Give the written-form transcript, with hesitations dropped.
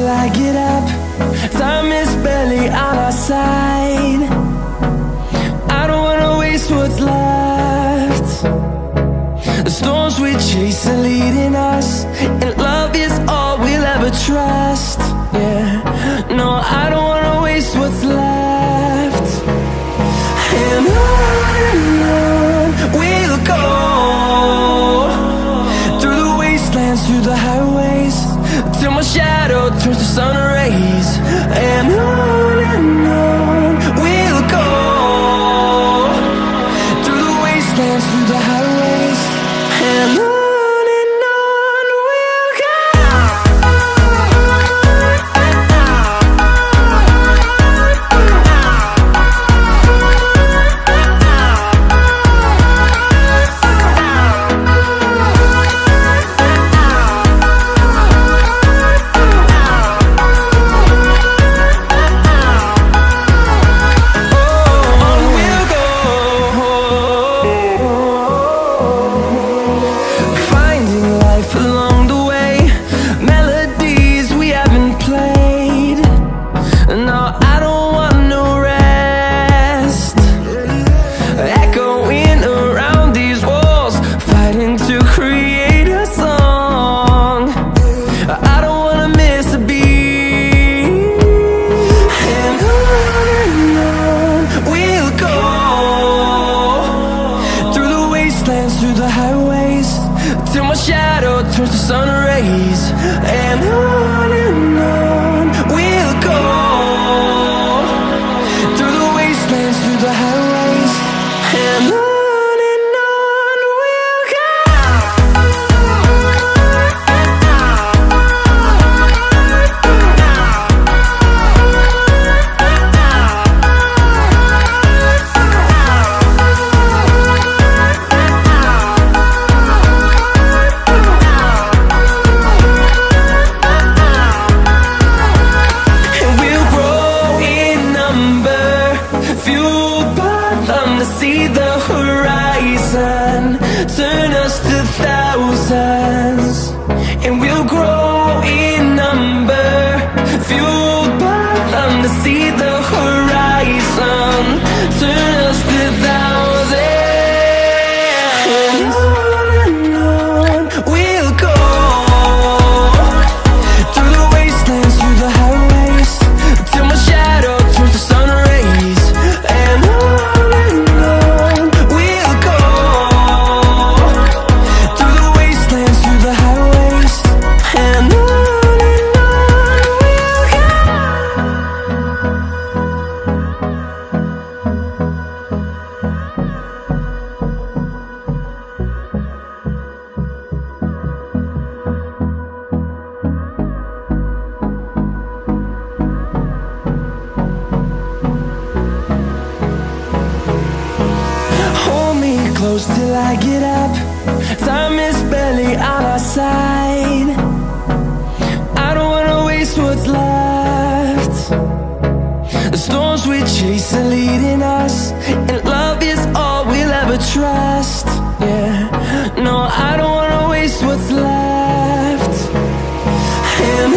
till I get up. Time is barely on our side. I don't wanna waste what's left. The storms we chase are leading us, and love is all we'll ever trust. Yeah, no, I don't wanna waste what's left. And on we'll go, through the wastelands, through the highways, till my shadow turns to sun rays. And on we'll go, through the wastelands, through the highways, and on we'll go. Through the highways, till my shadow turns to sun rays. And on we'll go, through the wastelands, through the highways, and on we'll go. See the horizon turn us to thousands, and we'll grow in number, fueled by them. To see the horizon turn us to thousands, and on we'll go, through the wastelands, through the highways, till my shadow turns to sun rays. And close till I get up. Time is barely on our side. I don't wanna waste what's left. The storms we chase are leading us, and love is all we'll ever trust. Yeah, no, I don't wanna waste what's left. And